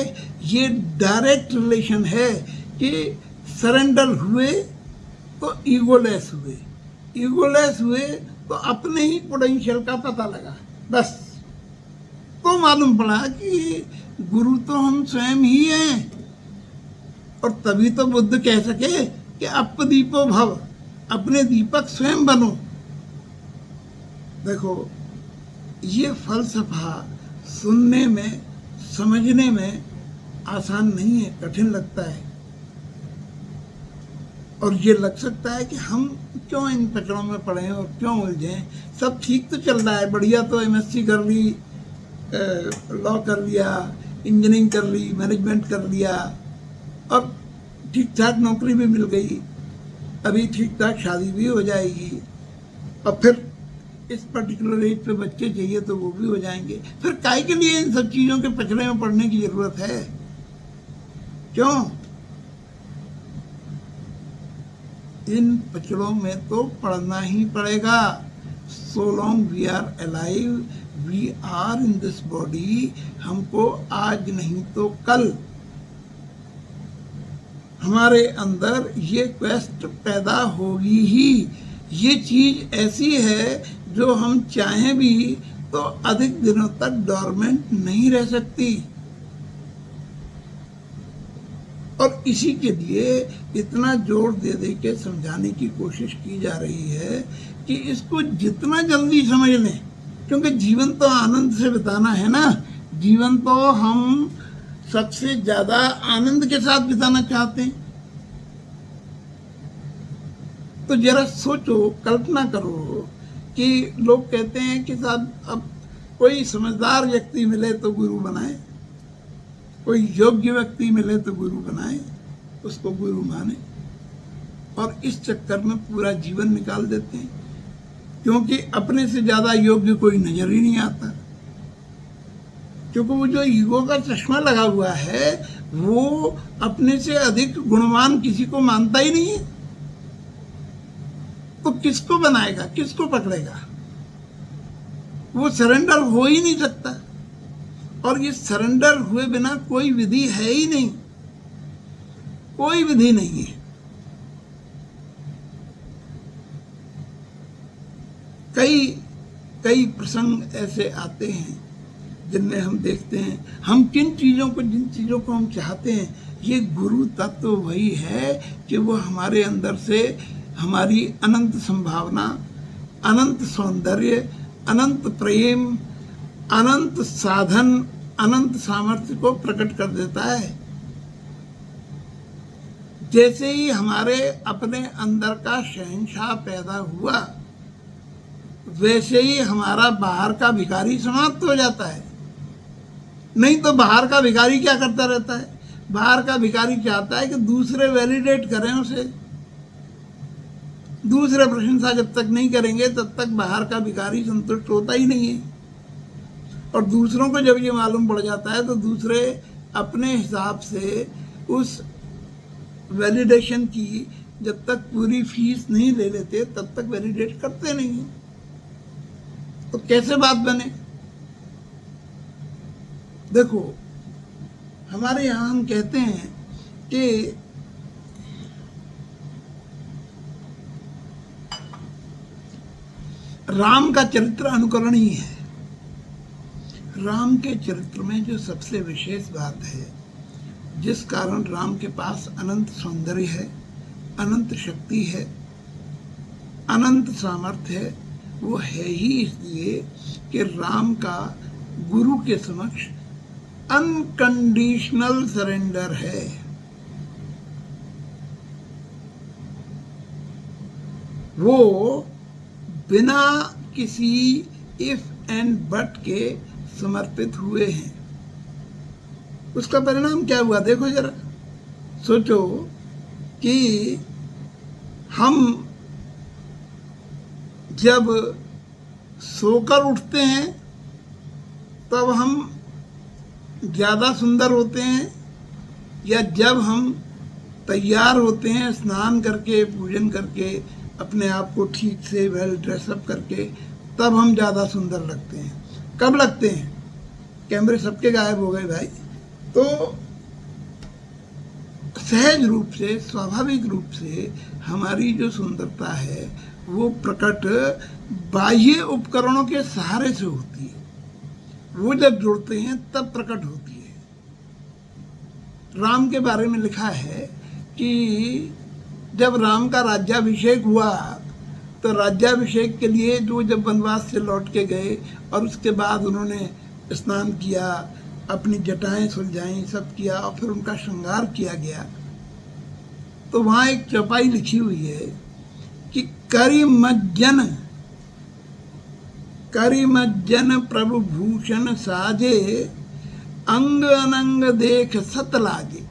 [SPEAKER 1] ये डायरेक्ट रिलेशन है कि सरेंडर हुए तो ईगोलेस हुए, ईगोलेस हुए तो अपने ही पोटेंशियल का पता लगा। बस तो मालूम पड़ा कि गुरु तो हम स्वयं ही हैं। और तभी तो बुद्ध कह सके कि अपदीपो भव, अपने दीपक स्वयं बनो। देखो, ये फलसफा सुनने में, समझने में आसान नहीं है, कठिन लगता है। और ये लग सकता है कि हम क्यों इन पचड़ों में पड़े हैं और क्यों उलझे। सब ठीक तो चल रहा है, बढ़िया, तो एमएससी कर ली, लॉ कर लिया, इंजीनियरिंग कर ली, मैनेजमेंट कर लिया, और ठीक ठाक नौकरी भी मिल गई, अभी ठीक ठाक शादी भी हो जाएगी, और फिर इस पर्टिकुलर एज पे बच्चे चाहिए तो वो भी हो जाएंगे। फिर काहे के लिए इन सब चीज़ों के पचड़े में पड़ने की ज़रूरत है? क्यों? इन पचड़ों में तो पढ़ना ही पड़ेगा। So long we are alive, we are in this body. हमको आज नहीं तो कल हमारे अंदर ये क्वेस्ट पैदा होगी ही। ये चीज़ ऐसी है जो हम चाहें भी तो अधिक दिनों तक डोरमेंट नहीं रह सकती। और इसी के लिए इतना जोर दे दे के समझाने की कोशिश की जा रही है कि इसको जितना जल्दी समझ लें, क्योंकि जीवन तो आनंद से बिताना है ना। जीवन तो हम सबसे ज़्यादा आनंद के साथ बिताना चाहते हैं। तो जरा सोचो, कल्पना करो कि लोग कहते हैं कि साहब अब कोई समझदार व्यक्ति मिले तो गुरु बनाए, कोई योग्य व्यक्ति मिले तो गुरु बनाए, उसको गुरु माने। और इस चक्कर में पूरा जीवन निकाल देते हैं, क्योंकि अपने से ज़्यादा योग्य कोई नजर ही नहीं आता। क्योंकि वो जो ईगो का चश्मा लगा हुआ है वो अपने से अधिक गुणवान किसी को मानता ही नहीं है। तो किसको बनाएगा, किसको पकड़ेगा? वो सरेंडर हो ही नहीं सकता। और ये सरेंडर हुए बिना कोई विधि है ही नहीं, कोई विधि नहीं है। कई प्रसंग ऐसे आते हैं जिनमें हम देखते हैं हम जिन चीज़ों को हम चाहते हैं, ये गुरु तत्व वही है कि वो हमारे अंदर से हमारी अनंत संभावना, अनंत सौंदर्य, अनंत प्रेम, अनंत साधन, अनंत सामर्थ्य को प्रकट कर देता है। जैसे ही हमारे अपने अंदर का शहंशाह पैदा हुआ, वैसे ही हमारा बाहर का भिखारी समाप्त हो जाता है। नहीं तो बाहर का भिखारी क्या करता रहता है? बाहर का भिखारी चाहता है कि दूसरे वैलिडेट करें उसे। दूसरे प्रशंसा जब तक नहीं करेंगे तब तक बाहर का भिखारी संतुष्ट होता ही नहीं है। और दूसरों को जब ये मालूम पड़ जाता है तो दूसरे अपने हिसाब से उस वैलिडेशन की जब तक पूरी फीस नहीं ले लेते तब तक वैलिडेट करते नहीं हैं। तो कैसे बात बने? देखो, हमारे यहाँ हम कहते हैं कि राम का चरित्र अनुकरणीय है। राम के चरित्र में जो सबसे विशेष बात है, जिस कारण राम के पास अनंत सौंदर्य है, अनंत शक्ति है, अनंत सामर्थ्य है, वो है ही इसलिए कि राम का गुरु के समक्ष अनकंडीशनल सरेंडर है। वो बिना किसी इफ एंड बट के समर्पित हुए हैं। उसका परिणाम क्या हुआ देखो जरा, सोचो कि हम जब सोकर उठते हैं तब हम ज़्यादा सुंदर होते हैं, या जब हम तैयार होते हैं स्नान करके, पूजन करके, अपने आप को ठीक से वेल ड्रेसअप करके, तब हम ज़्यादा सुंदर लगते हैं? कब लगते हैं? कैमरे सबके गायब हो गए भाई। तो सहज रूप से, स्वाभाविक रूप से हमारी जो सुंदरता है वो प्रकट बाह्य उपकरणों के सहारे से होती है। वो जब जुड़ते हैं तब प्रकट होती है। राम के बारे में लिखा है कि जब राम का राज्याभिषेक हुआ तो राज्याभिषेक के लिए जो जब वनवास से लौट के गए और उसके बाद उन्होंने स्नान किया, अपनी जटाएं सुलझाई, सब किया और फिर उनका श्रृंगार किया गया, तो वहाँ एक चौपाई लिखी हुई है कि करिमज्जन प्रभु भूषण साजे, अंग अनंग देख सत लागे।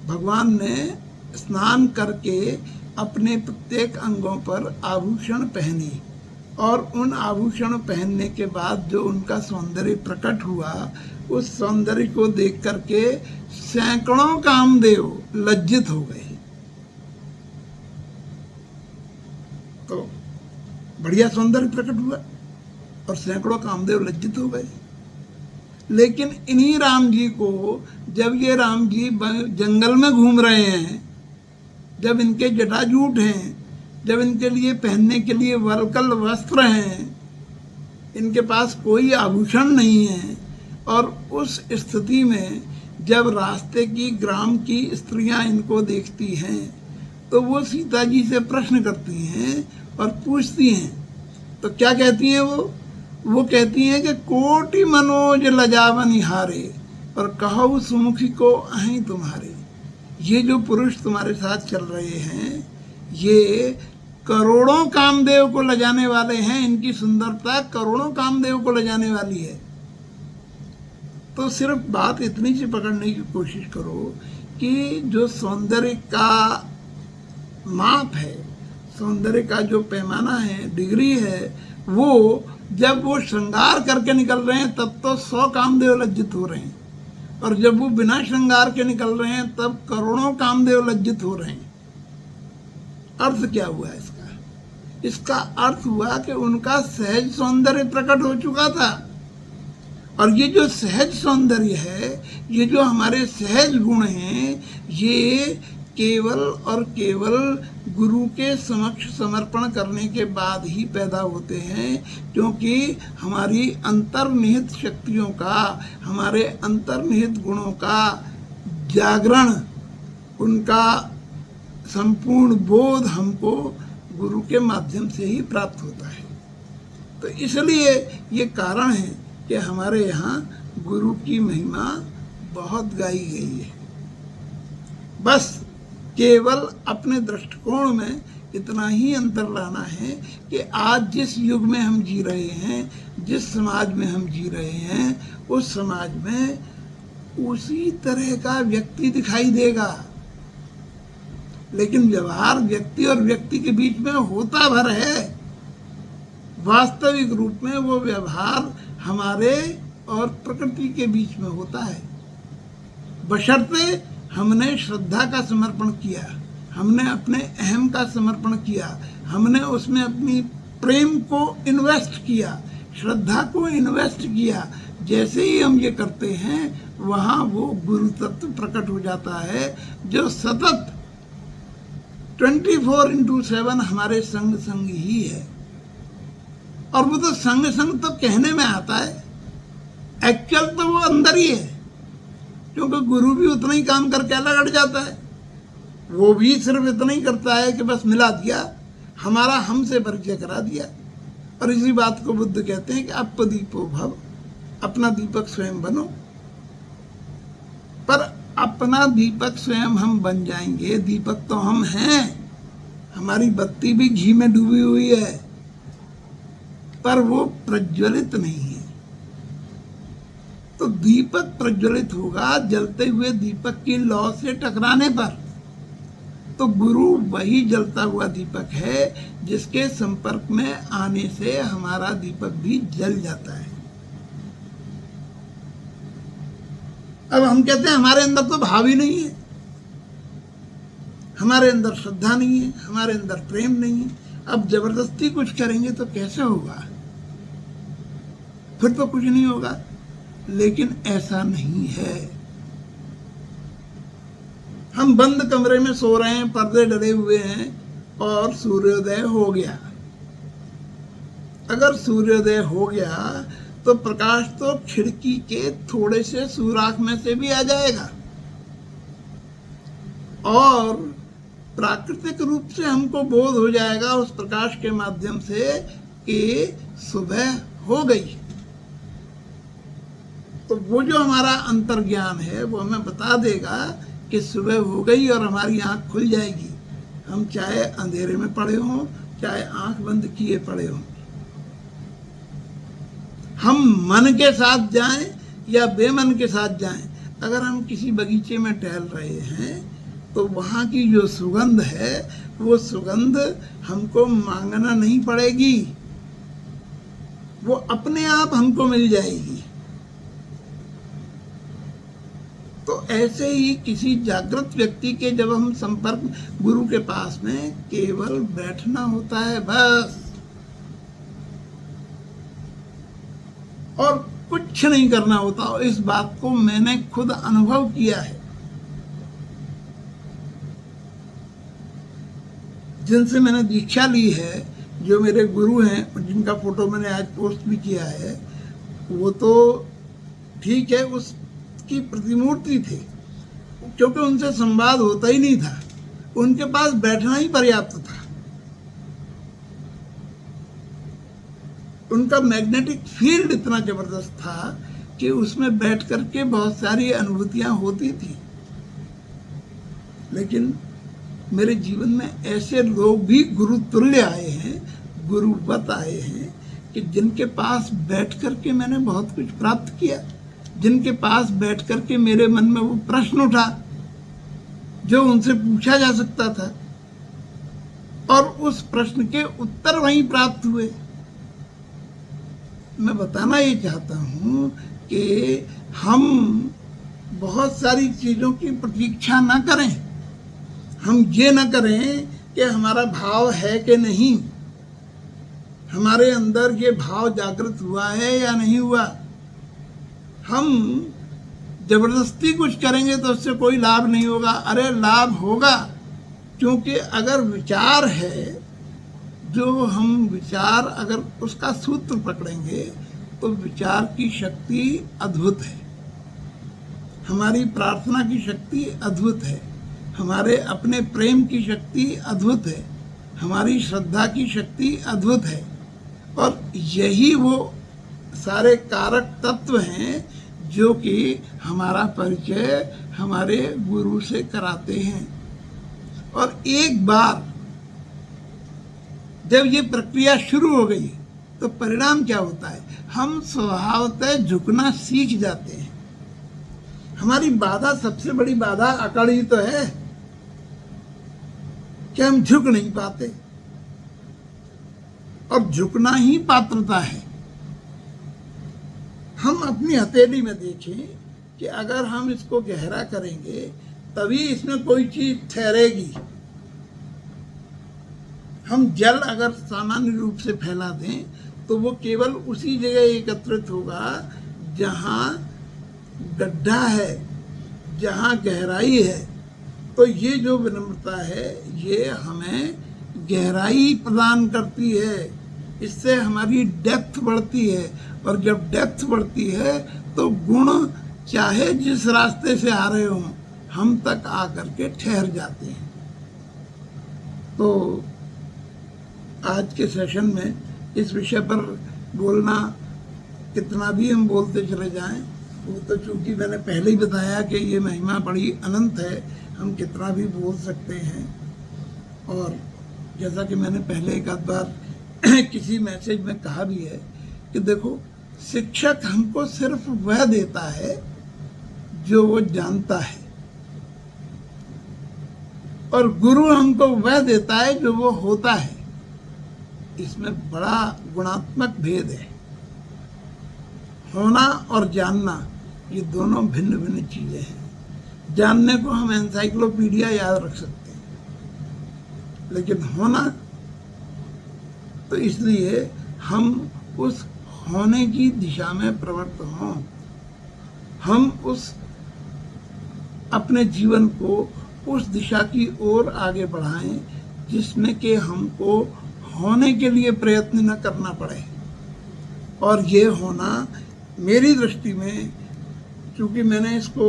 [SPEAKER 1] भगवान ने स्नान करके अपने प्रत्येक अंगों पर आभूषण पहने और उन आभूषण पहनने के बाद जो उनका सौंदर्य प्रकट हुआ, उस सौंदर्य को देख करके सैकड़ों कामदेव लज्जित हो गए। तो बढ़िया सौंदर्य प्रकट हुआ और सैकड़ों कामदेव लज्जित हो गए। लेकिन इन्हीं राम जी को जब ये राम जी जंगल में घूम रहे हैं, जब इनके जटाजूट हैं, जब इनके लिए पहनने के लिए वलकल वस्त्र हैं, इनके पास कोई आभूषण नहीं है, और उस स्थिति में जब रास्ते की ग्राम की स्त्रियां इनको देखती हैं तो वो सीता जी से प्रश्न करती हैं और पूछती हैं। तो क्या कहती हैं वो कहती हैं कि कोटि मनोज लजावनि हारे और कहु सुमुखी को अहीं तुम्हारे। ये जो पुरुष तुम्हारे साथ चल रहे हैं ये करोड़ों कामदेव को लजाने वाले हैं, इनकी सुंदरता करोड़ों कामदेव को लजाने वाली है। तो सिर्फ बात इतनी सी पकड़ने की कोशिश करो कि जो सौंदर्य का माप है, सौंदर्य का जो पैमाना है, डिग्री है, वो जब वो श्रृंगार करके निकल रहे हैं तब तो 100 कामदेव लज्जित हो रहे हैं, और जब वो बिना श्रृंगार के निकल रहे हैं तब करोड़ों कामदेव लज्जित हो रहे हैं। अर्थ क्या हुआ इसका? इसका अर्थ हुआ कि उनका सहज सौंदर्य प्रकट हो चुका था, और ये जो सहज सौंदर्य है, ये जो हमारे सहज गुण हैं, ये केवल और केवल गुरु के समक्ष समर्पण करने के बाद ही पैदा होते हैं, क्योंकि हमारी अंतर्निहित शक्तियों का, हमारे अंतर्निहित गुणों का जागरण, उनका संपूर्ण बोध हमको गुरु के माध्यम से ही प्राप्त होता है। तो इसलिए ये कारण है कि हमारे यहाँ गुरु की महिमा बहुत गाई गई है। बस केवल अपने दृष्टिकोण में इतना ही अंतर लाना है कि आज जिस युग में हम जी रहे हैं, जिस समाज में हम जी रहे हैं, उस समाज में उसी तरह का व्यक्ति दिखाई देगा, लेकिन व्यवहार व्यक्ति और व्यक्ति के बीच में होता भर है। वास्तविक रूप में वो व्यवहार हमारे और प्रकृति के बीच में होता है, बशर्ते हमने श्रद्धा का समर्पण किया, हमने अपने अहम का समर्पण किया, हमने उसमें अपनी प्रेम को इन्वेस्ट किया, श्रद्धा को इन्वेस्ट किया। जैसे ही हम ये करते हैं वहाँ वो गुरु तत्व प्रकट हो जाता है, जो सतत 24/7 हमारे संग संग ही है। और वो तो संग संग तो कहने में आता है, एक्चुअल तो वो अंदर ही है, क्योंकि गुरु भी उतना ही काम करके अलग हट जाता है। वो भी सिर्फ इतना ही करता है कि बस मिला दिया, हमारा हमसे परिचय करा दिया। और इसी बात को बुद्ध कहते हैं कि अपदीपो भव, अपना दीपक स्वयं बनो। पर अपना दीपक स्वयं हम बन जाएंगे, दीपक तो हम हैं, हमारी बत्ती भी घी में डूबी हुई है, पर वो प्रज्वलित नहीं है। तो दीपक प्रज्वलित होगा जलते हुए दीपक की लौ से टकराने पर। तो गुरु वही जलता हुआ दीपक है जिसके संपर्क में आने से हमारा दीपक भी जल जाता है। अब हम कहते हैं हमारे अंदर तो भाव ही नहीं है, हमारे अंदर श्रद्धा नहीं है, हमारे अंदर प्रेम नहीं है। अब जबरदस्ती कुछ करेंगे तो कैसे होगा? फिर तो कुछ नहीं होगा। लेकिन ऐसा नहीं है। हम बंद कमरे में सो रहे हैं, पर्दे डले हुए हैं और सूर्योदय हो गया। अगर सूर्योदय हो गया तो प्रकाश तो खिड़की के थोड़े से सुराख में से भी आ जाएगा, और प्राकृतिक रूप से हमको बोध हो जाएगा उस प्रकाश के माध्यम से कि सुबह हो गई। तो वो जो हमारा अंतर्ज्ञान है वो हमें बता देगा कि सुबह हो गई और हमारी आंख खुल जाएगी, हम चाहे अंधेरे में पड़े हों, चाहे आंख बंद किए पड़े हों। हम मन के साथ जाएं या बेमन के साथ जाएं, अगर हम किसी बगीचे में टहल रहे हैं तो वहाँ की जो सुगंध है वो सुगंध हमको मांगना नहीं पड़ेगी, वो अपने आप हमको मिल जाएगी। तो ऐसे ही किसी जागृत व्यक्ति के जब हम संपर्क गुरु के पास में केवल बैठना होता है बस, और कुछ नहीं करना होता। इस बात को मैंने खुद अनुभव किया है। जिनसे मैंने दीक्षा ली है, जो मेरे गुरु हैं, जिनका फोटो मैंने आज पोस्ट भी किया है, वो तो ठीक है, उसकी प्रतिमूर्ति थे, क्योंकि उनसे संवाद होता ही नहीं था, उनके पास बैठना ही पर्याप्त था। उनका मैग्नेटिक फील्ड इतना जबरदस्त था कि उसमें बैठ करके बहुत सारी अनुभूतियां होती थी। लेकिन मेरे जीवन में ऐसे लोग भी गुरु तुल्य आए हैं, गुरुवत आए हैं, कि जिनके पास बैठ करके मैंने बहुत कुछ प्राप्त किया, जिनके पास बैठ करके मेरे मन में वो प्रश्न उठा जो उनसे पूछा जा सकता था, और उस प्रश्न के उत्तर वहीं प्राप्त हुए। मैं बताना ये चाहता हूँ कि हम बहुत सारी चीज़ों की प्रतीक्षा न करें। हम ये न करें कि हमारा भाव है कि नहीं, हमारे अंदर ये भाव जागृत हुआ है या नहीं हुआ। हम जबरदस्ती कुछ करेंगे तो उससे कोई लाभ नहीं होगा। अरे लाभ होगा, क्योंकि अगर विचार है, जो हम विचार अगर उसका सूत्र पकड़ेंगे तो विचार की शक्ति अद्भुत है, हमारी प्रार्थना की शक्ति अद्भुत है, हमारे अपने प्रेम की शक्ति अद्भुत है, हमारी श्रद्धा की शक्ति अद्भुत है। और यही वो सारे कारक तत्व हैं जो कि हमारा परिचय हमारे गुरु से कराते हैं। और एक बार जब ये प्रक्रिया शुरू हो गई तो परिणाम क्या होता है, हम स्वभावतः झुकना सीख जाते हैं। हमारी बाधा, सबसे बड़ी बाधा अकड़ ही तो है कि हम झुक नहीं पाते, और झुकना ही पात्रता है। हम अपनी हथेली में देखें कि अगर हम इसको गहरा करेंगे तभी इसमें कोई चीज ठहरेगी। हम जल अगर सामान्य रूप से फैला दें तो वो केवल उसी जगह एकत्रित होगा जहाँ गड्ढा है, जहाँ गहराई है। तो ये जो विनम्रता है ये हमें गहराई प्रदान करती है, इससे हमारी डेप्थ बढ़ती है, और जब डेप्थ बढ़ती है तो गुण चाहे जिस रास्ते से आ रहे हों हम तक आकर के ठहर जाते हैं। तो आज के सेशन में इस विषय पर बोलना, कितना भी हम बोलते चले जाएं, वो तो चूंकि मैंने पहले ही बताया कि ये महिमा बड़ी अनंत है, हम कितना भी बोल सकते हैं। और जैसा कि मैंने पहले एक आध बार किसी मैसेज में कहा भी है कि देखो, शिक्षक हमको सिर्फ वह देता है जो वो जानता है, और गुरु हमको वह देता है जो वो होता है। इसमें बड़ा गुणात्मक भेद है। होना और जानना ये दोनों भिन्न भिन्न चीजें हैं। जानने को हम एनसाइक्लोपीडिया याद रख सकते हैं, लेकिन होना तो इसलिए हम उस होने की दिशा में प्रवृत्त हों, हम उस अपने जीवन को उस दिशा की ओर आगे बढ़ाएं जिसमें कि हमको होने के लिए प्रयत्न न करना पड़े। और ये होना मेरी दृष्टि में, चूँकि मैंने इसको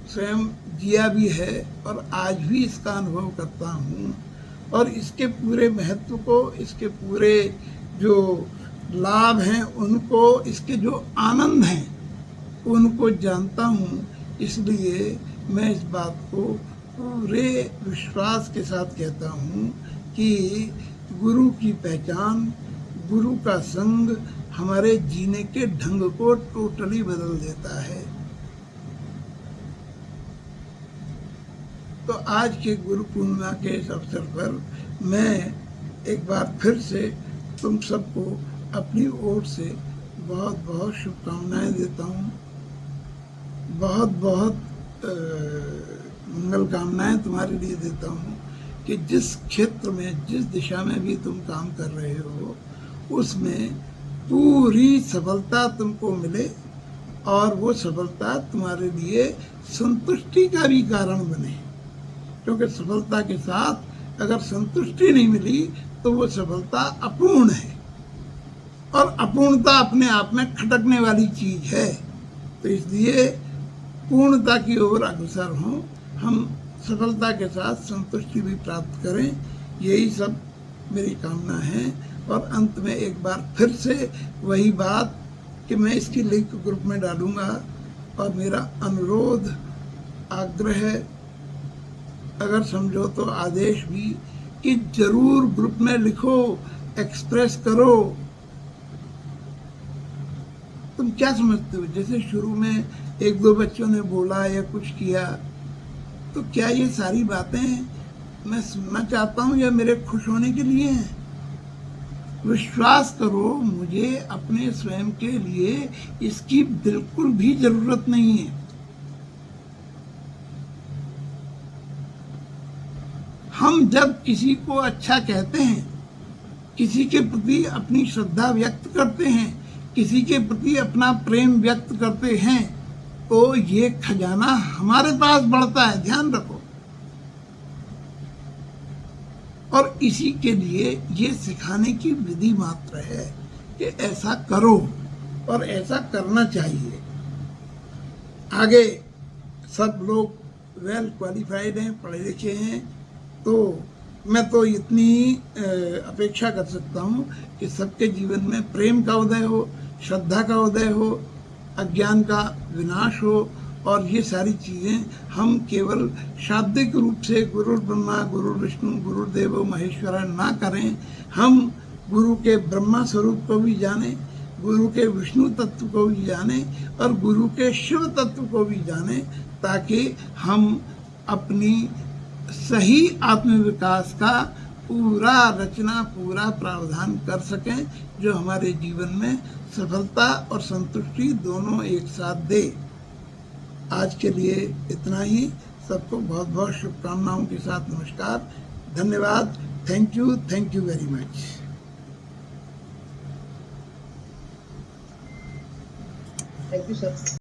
[SPEAKER 1] स्वयं जिया भी है और आज भी इसका अनुभव करता हूँ, और इसके पूरे महत्व को, इसके पूरे जो लाभ हैं उनको, इसके जो आनंद हैं उनको जानता हूँ। इसलिए मैं इस बात को पूरे विश्वास के साथ कहता हूँ कि गुरु की पहचान, गुरु का संग हमारे जीने के ढंग को टोटली बदल देता है। तो आज के गुरु पूर्णिमा के इस अवसर पर मैं एक बार फिर से तुम सबको अपनी ओर से बहुत बहुत शुभकामनाएं देता हूँ, बहुत बहुत मंगल कामनाएं तुम्हारे लिए देता हूँ कि जिस क्षेत्र में, जिस दिशा में भी तुम काम कर रहे हो उसमें पूरी सफलता तुमको मिले, और वो सफलता तुम्हारे लिए संतुष्टि का भी कारण बने। क्योंकि सफलता के साथ अगर संतुष्टि नहीं मिली तो वो सफलता अपूर्ण है, और अपूर्णता अपने आप में खटकने वाली चीज है। तो इसलिए पूर्णता की ओर अग्रसर हों, हम सफलता के साथ संतुष्टि भी प्राप्त करें, यही सब मेरी कामना है। और अंत में एक बार फिर से वही बात कि मैं इसकी लिंक ग्रुप में डालूंगा, और मेरा अनुरोध, आग्रह, अगर समझो तो आदेश भी, कि जरूर ग्रुप में लिखो, एक्सप्रेस करो। तुम क्या समझते हो? जैसे शुरू में एक दो बच्चों ने बोला या कुछ किया, तो क्या ये सारी बातें मैं सुनना चाहता हूँ या मेरे खुश होने के लिए है? विश्वास करो, मुझे अपने स्वयं के लिए इसकी बिल्कुल भी जरूरत नहीं है। हम जब किसी को अच्छा कहते हैं, किसी के प्रति अपनी श्रद्धा व्यक्त करते हैं, किसी के प्रति अपना प्रेम व्यक्त करते हैं, तो ये खजाना हमारे पास बढ़ता है, ध्यान रखो। और इसी के लिए ये सिखाने की विधि मात्र है कि ऐसा करो और ऐसा करना चाहिए। आगे सब लोग वेल क्वालिफाइड हैं, पढ़े लिखे हैं, तो मैं तो इतनी अपेक्षा कर सकता हूँ कि सबके जीवन में प्रेम का उदय हो, श्रद्धा का उदय हो, अज्ञान का विनाश हो, और ये सारी चीज़ें हम केवल शाब्दिक रूप से गुरु ब्रह्मा गुरु विष्णु गुरुदेवो महेश्वरा ना करें। हम गुरु के ब्रह्मा स्वरूप को भी जानें, गुरु के विष्णु तत्व को भी जानें और गुरु के शिव तत्व को भी जानें, ताकि हम अपनी सही आत्मविकास का पूरा रचना, पूरा प्रावधान कर सकें, जो हमारे जीवन में सफलता और संतुष्टि दोनों एक साथ दे। आज के लिए इतना ही। सबको बहुत बहुत शुभकामनाओं के साथ नमस्कार, धन्यवाद, thank you very much.
[SPEAKER 2] Thank you sir.